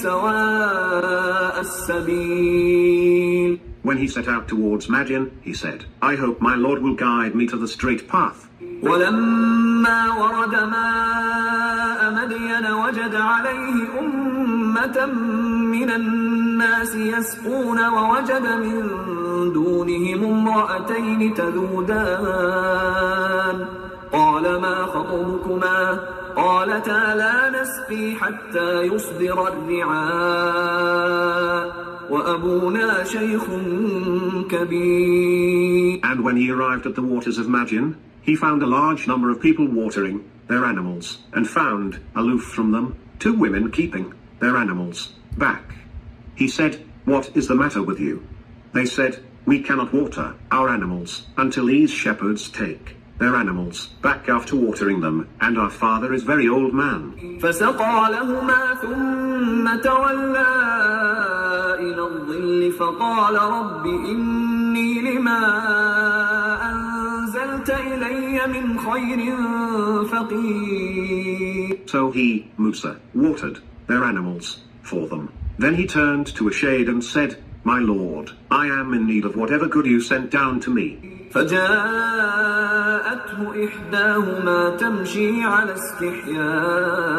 سواء السبيل. When he set out towards Madian, he said, I hope my Lord will guide me to the straight path. ولما ورد ماء مدين وجد عليه أمة من الناس يسقون ووجد من دونهم امرأتين تذودان قال ما خطبكما قالتا لا نسقي حتى يصدر الرعاء وأبونا شيخ كبير. And when he arrived at the waters of Madian, he found a large number of people watering their animals, and found, aloof from them, 2 women keeping their animals back. He said, What is the matter with you? They said, We cannot water our animals until these shepherds take their animals back after watering them, and our father is very old man. فسقى لهما ثم تولى إلى الظل فقال رب إني لما أنزلت إلي من خير فقير. So he, Musa, watered their animals for them. Then he turned to a shade and said, My Lord, I am in need of whatever good you sent down to me. فجاءته إحداهما تمشي على استحياء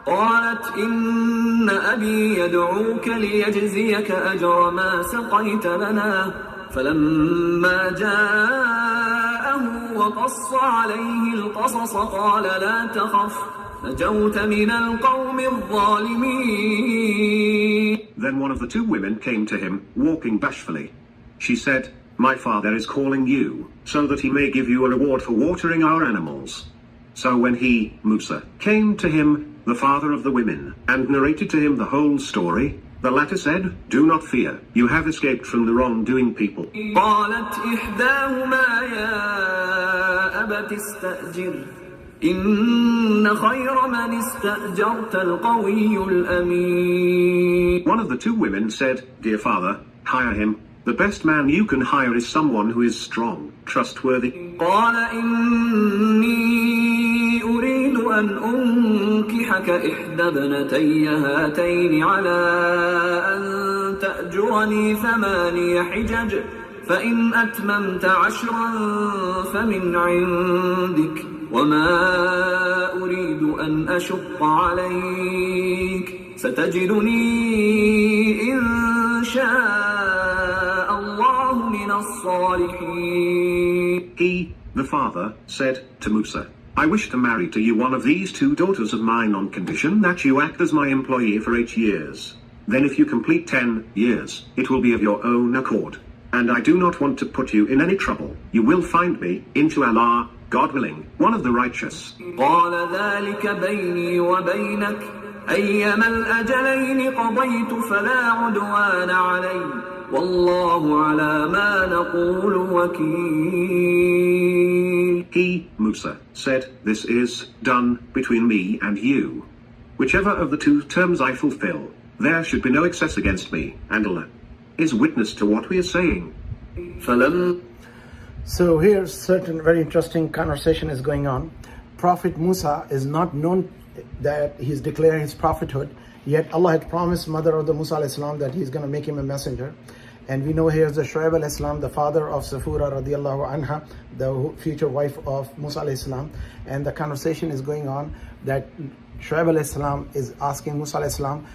قالت إن أبي يدعوك ليجزيك أجر ما سقيت لنا فلما جاءه وقص عليه القصص قال لا تخف نجوت من القوم الظالمين. Then one of the 2 women came to him, walking bashfully. She said, My father is calling you, so that he may give you a reward for watering our animals. So when he, Musa, came to him, the father of the women, and narrated to him the whole story, the latter said, Do not fear, you have escaped from the wrongdoing people. قالت إحداهما يا أبت استأجر إن خير من استأجرت القوي الأمين. One of the 2 women said, Dear father, hire him. The best man you can hire is someone who is strong, trustworthy. قال إني أريد أن أنكحك إحدى ابنتي هاتين على أن تأجرني 8 حجج فإن أتممت 10 فمن عندك وما أريد أن أشق عليك ستجدني إن شاء الله من الصالحين. He, the father, said to Musa, I wish to marry to you one of these 2 daughters of mine on condition that you act as my employee for 8 years. Then if you complete 10 years, it will be of your own accord. And I do not want to put you in any trouble. You will find me, inshallah, God willing, one of the righteous. قال ذلك بيني وبينك أيما الأجلين قضيت فلا عدوان علي والله على ما نقول وكيل. He, Musa, said, This is done between me and you. Whichever of the 2 terms I fulfill, there should be no excess against me, and Allah is witness to what we are saying. So here's certain very interesting conversation is going on. Prophet Musa is not known that he's declaring his prophethood, yet Allah had promised mother of the Musa alayhi salam that he's going to make him a messenger. And we know here's the Shu'aib alayhi salam, the father of Safura radiallahu anha, the future wife of Musa alayhi salam. And the conversation is going on that Shu'aib alayhi salam is asking Musa alayhi salam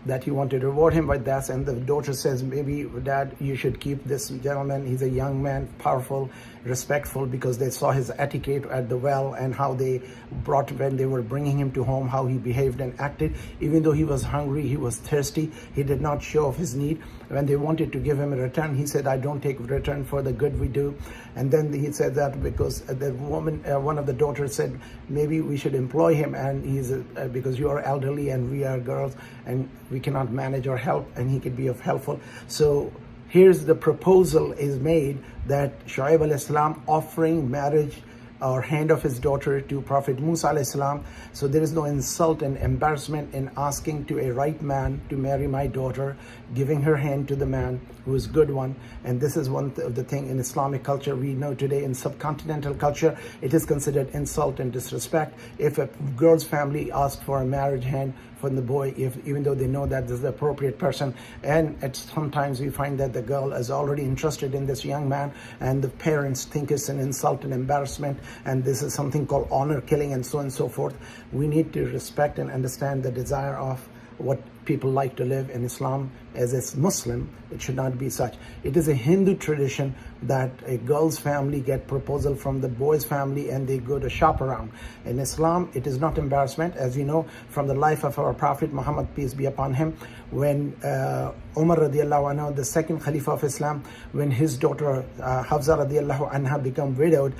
that he wanted to reward him by that, and the daughter says, maybe Dad, you should keep this gentleman, he's a young man, powerful, respectful, because they saw his etiquette at the well and how they brought, when they were bringing him to home, how he behaved and acted. Even though he was hungry, he was thirsty, he did not show off his need. When they wanted to give him a return, he said, I don't take return for the good we do. And then he said that because the woman, one of the daughters said, maybe we should employ him, and he's because you are elderly and we are girls and we cannot manage or help, and he could be of helpful. So here's the proposal is made that Shu'aib alayhi salam offering marriage or hand of his daughter to Prophet Musa alayhi salam. So there is no insult and embarrassment in asking to a right man to marry my daughter, giving her hand to the man who is good one. And this is one of the thing in Islamic culture. We know today in subcontinental culture, it is considered insult and disrespect if a girl's family asks for a marriage hand from the boy, even though they know that this is the appropriate person. And sometimes we find that the girl is already interested in this young man, and the parents think it's an insult and embarrassment, and this is something called honor killing, and so on and so forth. We need to respect and understand the desire of what people like to live in Islam. As a Muslim, it should not be such. It is a Hindu tradition that a girl's family get proposal from the boy's family and they go to shop around. In Islam, it is not embarrassment. As you know from the life of our Prophet Muhammad, peace be upon him, when Umar radiallahu anhu, the second Khalifa of Islam, when his daughter Hafsa radiallahu anha became widowed,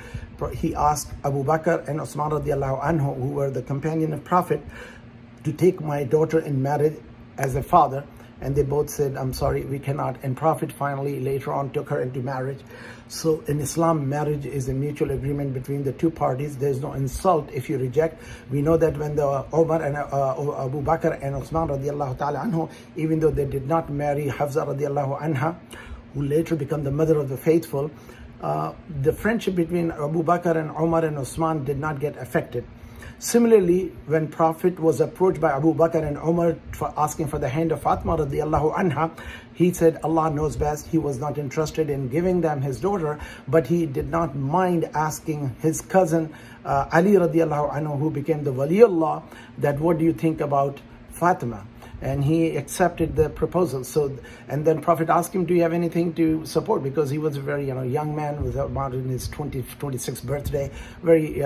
he asked Abu Bakr and Usman radiallahu anhu, who were the companion of Prophet, to take my daughter in marriage as a father, and they both said, I'm sorry, we cannot. And Prophet finally later on took her into marriage. So in Islam, marriage is a mutual agreement between the two parties. There's no insult if you reject. We know that when the Umar and Abu Bakr and Usman radiallahu ta'ala anhu, even though they did not marry Hafsa radiallahu anha, who later became the mother of the faithful, the friendship between Abu Bakr and Umar and Usman did not get affected. Similarly, when Prophet was approached by Abu Bakr and Umar for asking for the hand of Fatima radiallahu anha, he said Allah knows best. He was not interested in giving them his daughter, but he did not mind asking his cousin Ali radiallahu anhu, who became the Waliullah, that what do you think about Fatima? And he accepted the proposal. So, and then Prophet asked him, do you have anything to support? Because he was a very young man, was about in his 26th birthday, very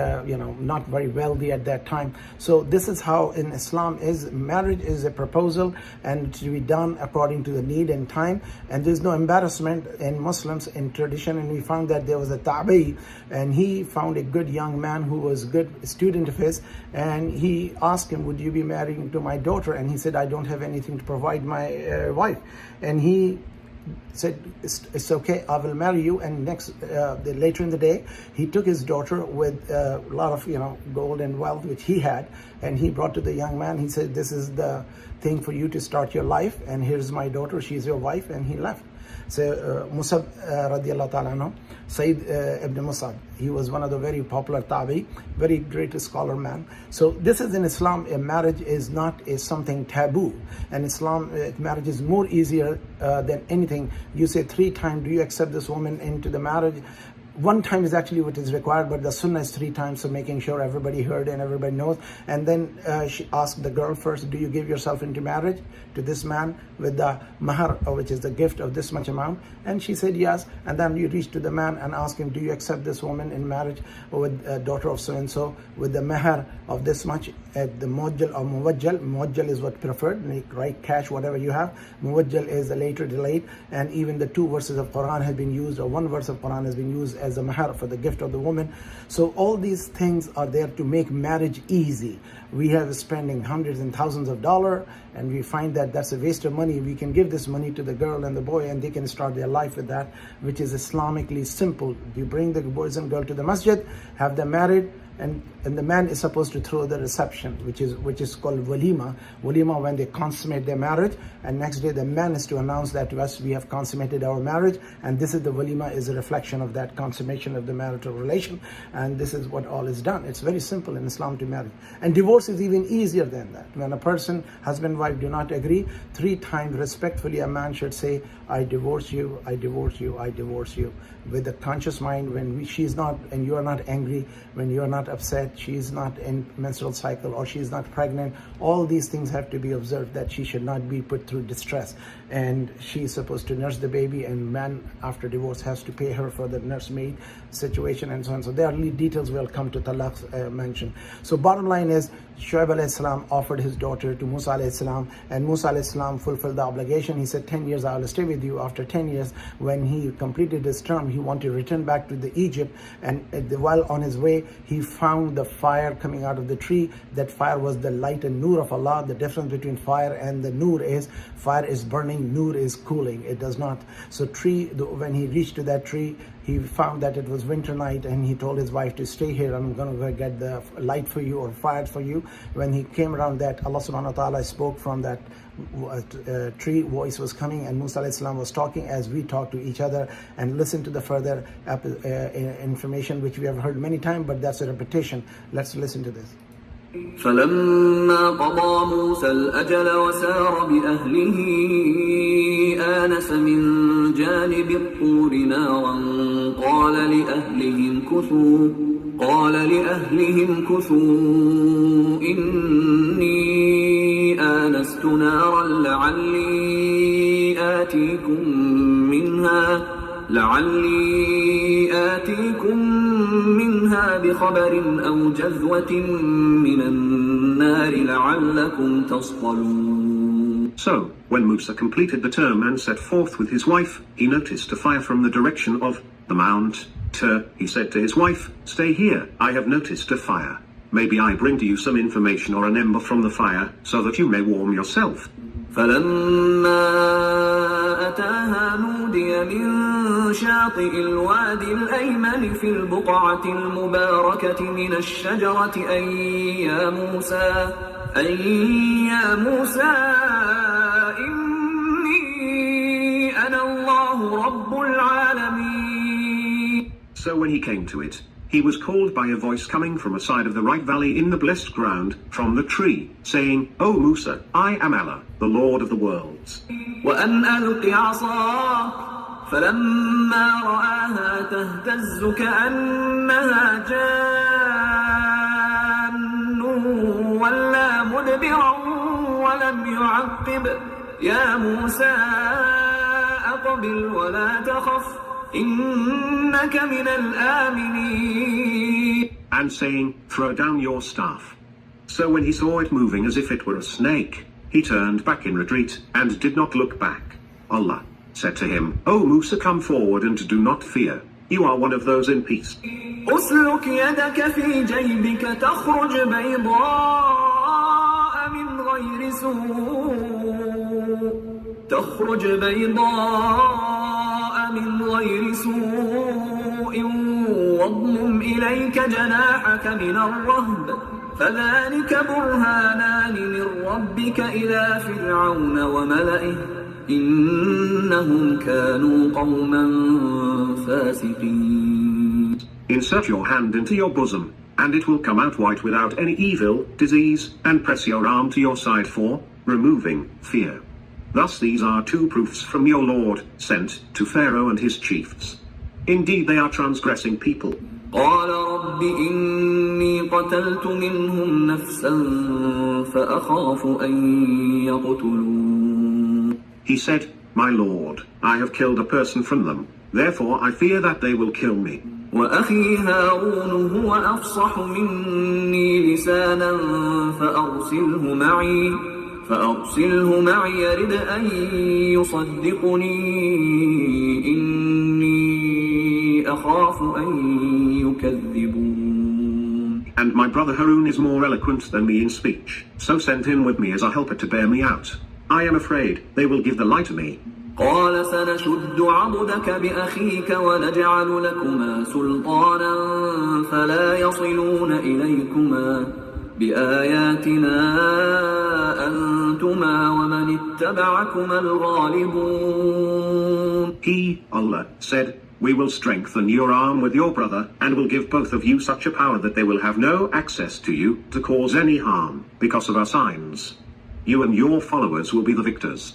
not very wealthy at that time. So this is how in Islam is marriage is a proposal, and to be done according to the need and time. And there's no embarrassment in Muslims in tradition. And we found that there was a tabi, and he found a good young man who was a good student of his, and he asked him, would you be marrying to my daughter? And he said, I don't have anything to provide my wife. And he said, it's okay, I will marry you. And later in the day, he took his daughter with a lot of gold and wealth which he had, and he brought to the young man. He said, this is the thing for you to start your life, and here's my daughter, she's your wife. And he left. So Musab radiallahu ta'ala anhu, Sayyid ibn Musab, he was one of the very popular tabi, very great scholar man. So this is in Islam, a marriage is not something taboo. And Islam, marriage is more easier than anything. You say 3 times, do you accept this woman into the marriage? 1 time is actually what is required, but the sunnah is 3 times, so making sure everybody heard and everybody knows. And then she asked the girl first, do you give yourself into marriage to this man with the mahar, which is the gift of this much amount? And she said yes. And then you reach to the man and ask him, do you accept this woman in marriage with a daughter of so and so with the mahar of this much at the muwajjal or muwajjal? Muwajjal is what preferred, right, cash, whatever you have. Muwajjal is the later delayed. And even the 2 verses of Quran have been used, or 1 verse of Quran has been used as a mahar for the gift of the woman. So all these things are there to make marriage easy. We have spending hundreds and thousands of dollars, and we find that that's a waste of money. We can give this money to the girl and the boy, and they can start their life with that, which is Islamically simple. You bring the boys and girl to the masjid, have them married, and the man is supposed to throw the reception, which is called walima. Walima, when they consummate their marriage, and next day the man is to announce that to us, we have consummated our marriage, and this is the walima, is a reflection of that consummation of the marital relation, and this is what all is done. It's very simple in Islam to marry. And divorce is even easier than that. When a person, husband and wife, do not agree, 3 times respectfully a man should say, I divorce you, I divorce you, I divorce you, with a conscious mind. When she's not, and you are not angry, when you are not upset, she is not in menstrual cycle, or she is not pregnant, all these things have to be observed, that she should not be put through distress, and she is supposed to nurse the baby, and man after divorce has to pay her for the nursemaid situation, and so on. So there are details will come to talaq mention. So bottom line is, Shuaib alayhi salam offered his daughter to Musa alayhi salam, and Musa alayhi salam fulfilled the obligation. He said, 10 years I will stay with you. After 10 years, when he completed his term, he wanted to return back to the Egypt, and while on his way, he found the fire coming out of the tree. That fire was the light and nur of Allah. The difference between fire and the nur is, fire is burning, nur is cooling, it does not. So when he reached to that tree, he found that it was winter night, and he told his wife to stay here. I'm going to go get the light for you or fire for you. When he came around that, Allah subhanahu wa ta'ala spoke from that tree, voice was coming, and Musa alayhi salam was talking as we talk to each other. And listen to the further information which we have heard many times, but that's a repetition. Let's listen to this. فلما قضى موسى الأجل وسار بأهله آنس من جانب الطور نارا قال لأهلهم كثوا إني آنست نارا لعلي آتيكم منها بخبر أو جذوة من النار لعلكم تصطلون. So, when Musa completed the term and set forth with his wife, he noticed a fire from the direction of the Mount Tur. He said to his wife, "Stay here, I have noticed a fire. Maybe I bring to you some information or an ember from the fire, so that you may warm yourself." فلما أتاها نودي من شاطئ الوادي الأيمن في البقعة المباركة من الشجرة أي يا موسى إني أنا الله رب العالمين. So when he came to it, he was called by a voice coming from a side of the right valley in the blessed ground from the tree, saying, "O Musa, I am Allah, the Lord of the worlds." وأن ألق عصاك فلما رآها تهتز كأنها جان ولا مدبرا ولم يعقب يا موسى أقبل ولا تخف إنك من الآمنين. And saying, "Throw down your staff." So when he saw it moving as if it were a snake, he turned back in retreat and did not look back. Allah said to him, "O Musa, come forward and do not fear. You are one of those in peace." أسلك يدك في جيبك تخرج بيضاء من غير سوء واضمم إليك جناحك من الرهب فذلك برهانان من ربك إلى فرعون وملئه إنهم كانوا قوما فاسقين. Insert your hand into your bosom, and it will come out white without any evil, disease, and press your arm to your side for removing fear. Thus these are two proofs from your Lord, sent to Pharaoh and his chiefs. Indeed they are transgressing people. قال رب إني قتلت منهم نفسا فأخاف أن يقتلون. He said, "My Lord, I have killed a person from them, therefore I fear that they will kill me." وأخي هارون هو أفصح مني لسانا فأرسله معي يرد أن يصدقني إني أخاف أن يكذبون. And my brother Harun is more eloquent than me in speech, so send him with me as a helper to bear me out. I am afraid they will give the lie to me. قال سنشد عضدك بأخيك ونجعل لكما سلطانا فلا يصلون إليكما بآياتنا أنتما ومن اتبعكما الغالبون. He, Allah, said, "We will strengthen your arm with your brother, and will give both of you such a power that they will have no access to you to cause any harm, because of our signs. You and your followers will be the victors."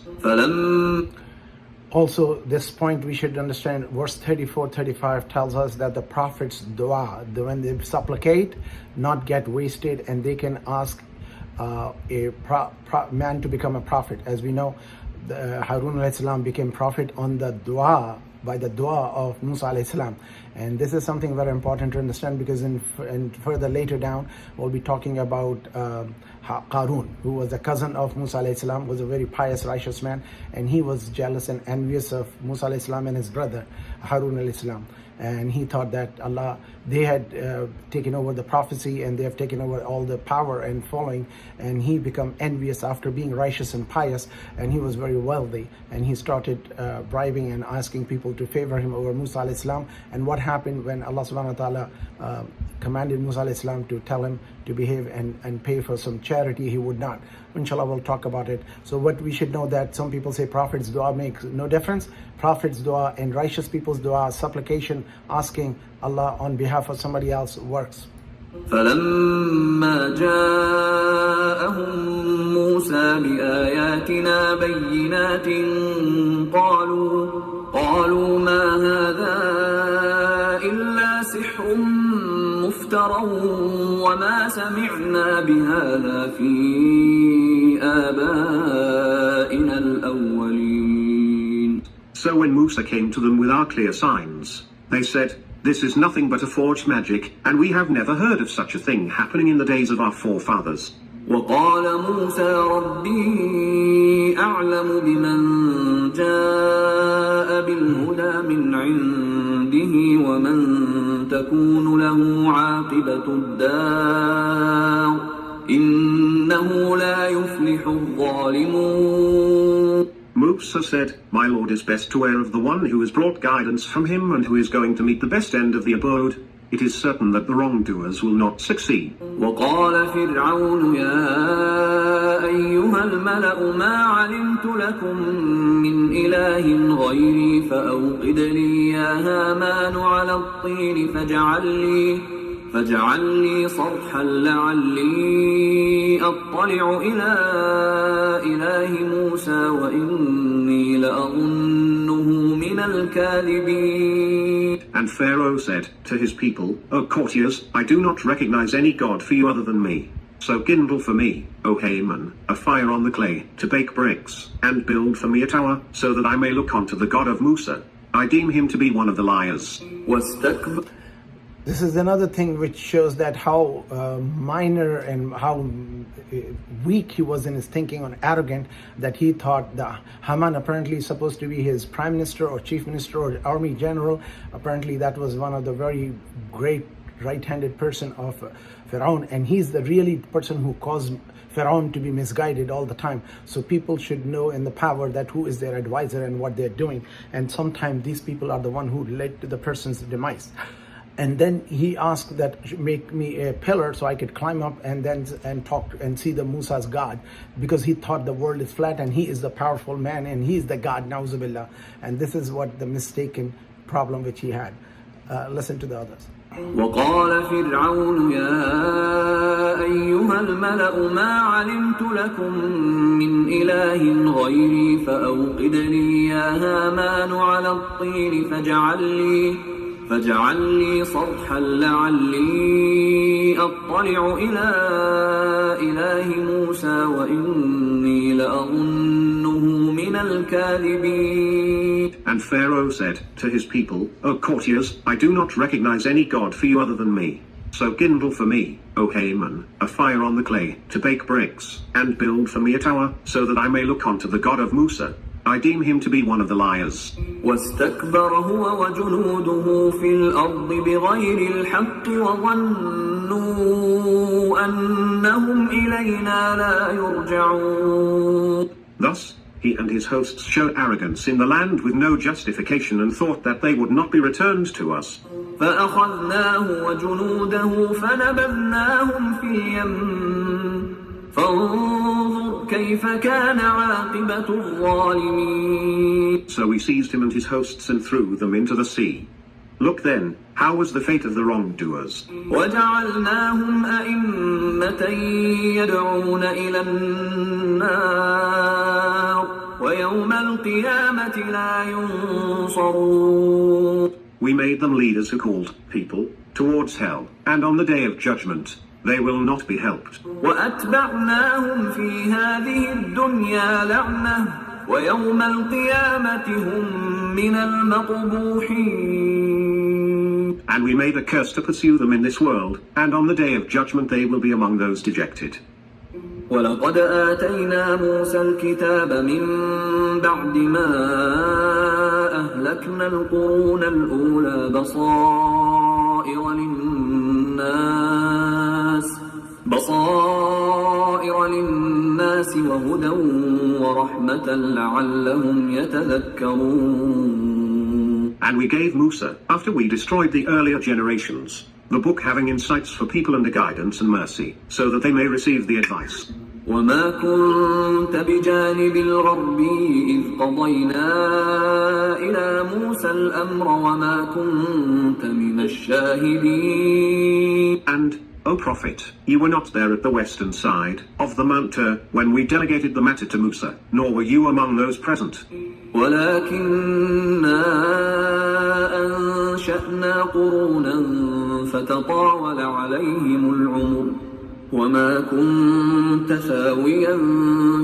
Also, this point we should understand, verse 34-35 tells us that the prophet's dua, when they supplicate, not get wasted, and they can ask a man to become a prophet. As we know, Harun alayhi salam became prophet on the dua, by the dua of Musa alayhi salam. And this is something very important to understand, because in further later down we'll be talking about Qarun, who was a cousin of Musa alayhi salam, was a very pious, righteous man, and he was jealous and envious of Musa alayhi salam and his brother Harun alayhi salam. and he thought that they had taken over the prophecy and they have taken over all the power and following, and he became envious after being righteous and pious, and he was very wealthy, and he started bribing and asking people to favor him over Musa alayhi salam. And what happened when Allah subhanahu wa ta'ala commanded Musa alayhi salam to tell him to behave and pay for some charity, he would not. Inshallah, we'll talk about it. So what we should know, that some people say Prophet's dua makes no difference. Prophet's dua and righteous people's dua, supplication, asking Allah on behalf of somebody else, works. فلما جاءهم موسى بآياتنا بينات قالوا ما هذا إلا سحر مفترى وما سمعنا بهذا في آبائنا الأولين. So when Musa came to them with our clear signs, they said, "This is nothing but a forged magic, and we have never heard of such a thing happening in the days of our forefathers." وقال موسى ربي أعلم بمن جاء بالهدى من عنده ومن تكون له عاقبة الدار إنه لا يفلح الظالمون. Musa said, "My Lord is best aware of the one who has brought guidance from him and who is going to meet the best end of the abode. It is certain that the wrongdoers will not succeed." وقال فرعون يا أيها الملأ ما علمت لكم من إله غيري فأوقد لي يا هامان على الطين فاجعل لي صرحا لعلي أطلع إلى إله موسى وإني لأظنه من الكاذبين. And Pharaoh said to his people, "O courtiers, I do not recognize any god for you other than me. So kindle for me, O Haman, a fire on the clay, to bake bricks, and build for me a tower, so that I may look unto the God of Musa. I deem him to be one of the liars." This is another thing which shows that how minor and how weak he was in his thinking, and arrogant, that he thought that Haman apparently is supposed to be his prime minister or chief minister or army general. Apparently that was one of the very great right-handed person of Pharaoh, and he's the really person who caused Pharaoh to be misguided all the time. So people should know in the power that who is their advisor and what they're doing, and sometimes these people are the one who led to the person's demise. And then he asked that make me a pillar so I could climb up and talk and see the Musa's God, because he thought the world is flat and he is the powerful man and he is the God, na'uzubillah. And this is what the mistaken problem which he had. Listen to the others. وقال فرعون يا أيها الملأ ما علمت لكم من إله غيري فأوقد لي يا هامان على الطين فاجعل لي صرحا لعلي أطلع إلى إله موسى وإني لأظنه من الكاذبين. And Pharaoh said to his people, "O courtiers, I do not recognize any god for you other than me. So kindle for me, O Haman, a fire on the clay, to bake bricks, and build for me a tower, so that I may look unto the God of Musa. I deem him to be one of the liars." واستكبر هو وجنوده في الأرض بغير الحق وظنوا أنهم إلينا لا يرجعون. Thus, he and his hosts showed arrogance in the land with no justification and thought that they would not be returned to us. فأخذناه وجنوده فنبذناهم في اليم فانظر كيف كان عاقبة الظالمين. So we seized him and his hosts and threw them into the sea. Look then, how was the fate of the wrongdoers? وجعلناهم أئمة يدعون إلى النار ويوم القيامة لا ينصرون. We made them leaders who called people towards hell, and on the day of judgment they will not be helped. وأتبعناهم في هذه الدنيا لعنة ويوم القيامة هم من المقبوحين. And we made a curse to pursue them in this world, and on the day of judgment they will be among those dejected. ولقد آتينا موسى الكتاب من بعد ما أهلكنا القرون الأولى بصائر للناس وهدى ورحمة لعلهم يتذكرون. And we gave Musa, after we destroyed the earlier generations, the book having insights for people and a guidance and mercy, so that they may receive the advice. وما كنت بجانب الغربي إذ قضينا إلى موسى الأمر وما كنت من الشاهدين. And, O Prophet, you were not there at the western side of the Mount when we delegated the matter to Musa, nor were you among those present. ولكننا أنشأنا قرونا فتطاول عليهم العمر وما كنت ثاويا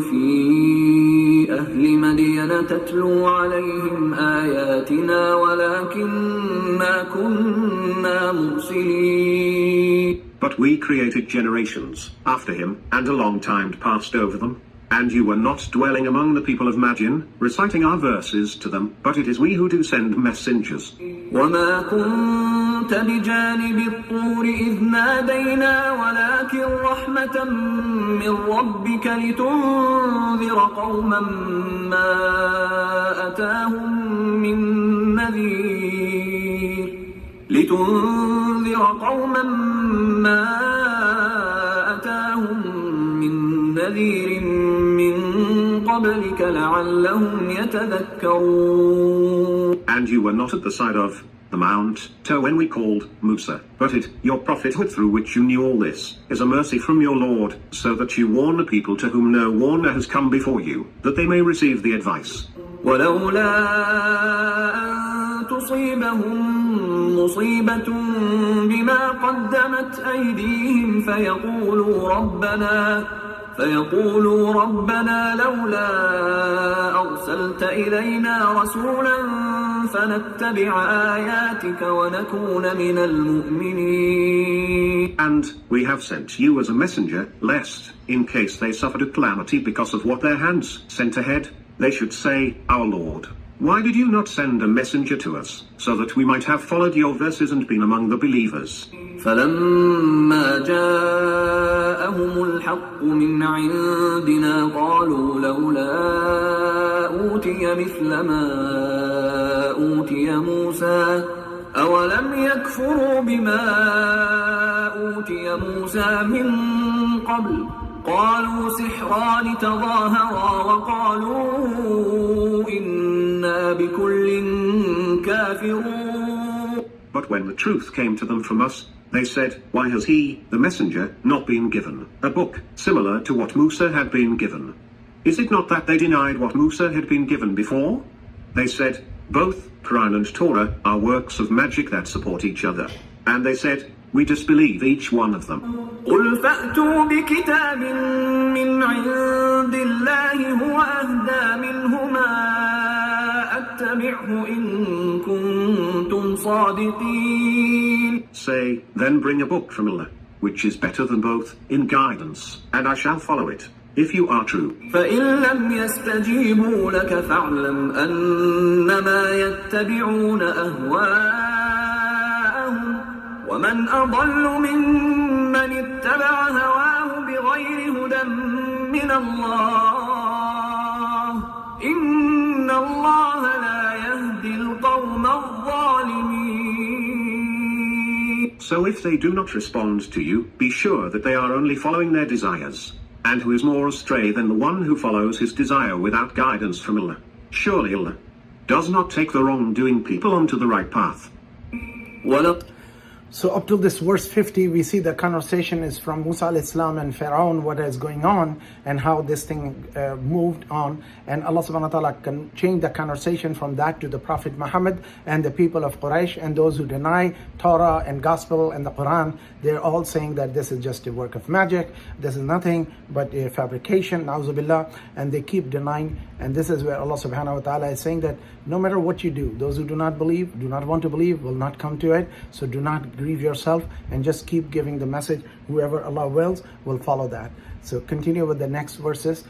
في أهل مدين تتلو عليهم آياتنا ولكننا كنا مرسلين. But we created generations after him, and a long time passed over them. And you were not dwelling among the people of Madian, reciting our verses to them, but it is we who do send messengers. وما كنت بجانب الطور إذ نادينا ولكن رحمة من ربك لتنذر قوما ما أتاهم من نذير من قبلك لعلهم يتذكرون. And you were not at the side of the mount when we called Musa, but it, your prophethood through which you knew all this, is a mercy from your Lord, so that you warn the people to whom no warner has come before you, that they may receive the advice. ولولا أن تصيبهم مصيبة بما قدمت أيديهم فيقولوا ربنا لولا أرسلت إلينا رسولا فنتبع آياتك ونكون من المؤمنين. And we have sent you as a messenger, lest, in case they suffered a calamity because of what their hands sent ahead, they should say, Our Lord, why did you not send a messenger to us, so that we might have followed your verses and been among the believers? فلما جاءهم الحق من عندنا قالوا لولا أوتي مثل ما أوتي موسى أولم يكفروا بما أوتي موسى من قبل قالوا سحران تظاهرا وقالوا إنا بكل كافرون. But when the truth came to them from us, they said, Why has he, the messenger, not been given a book similar to what Musa had been given? Is it not that they denied what Musa had been given before? They said, Both Quran and Torah are works of magic that support each other. And they said, We disbelieve each one of them. قل فأتوا بكتاب من عند الله هو أهدى منهما أتبعه إن كنتم صادقين. Say, then bring a book from Allah, which is better than both, in guidance, and I shall follow it, if you are true. فإن لم يستجيبوا لك فاعلم أنما يتبعون أهواءهم ومن أضل ممن اتبع هواه بغير هدى من الله إن الله لا يهدي القوم الظالمين. So if they do not respond to you, be sure that they are only following their desires. And who is more astray than the one who follows his desire without guidance from Allah? Surely Allah does not take the wrongdoing people onto the right path. So up till this verse 50, we see the conversation is from Musa al-Islam and Pharaoh, what is going on and how this thing moved on. And Allah subhanahu wa ta'ala can change the conversation from that to the Prophet Muhammad and the people of Quraysh and those who deny Torah and Gospel and the Quran. They're all saying that this is just a work of magic. This is nothing but a fabrication, na'uzubillah. And they keep denying. And this is where Allah subhanahu wa ta'ala is saying that no matter what you do, those who do not believe, do not want to believe, will not come to it. So do not grieve yourself and just keep giving the message. Whoever Allah wills will follow that. So continue with the next verses.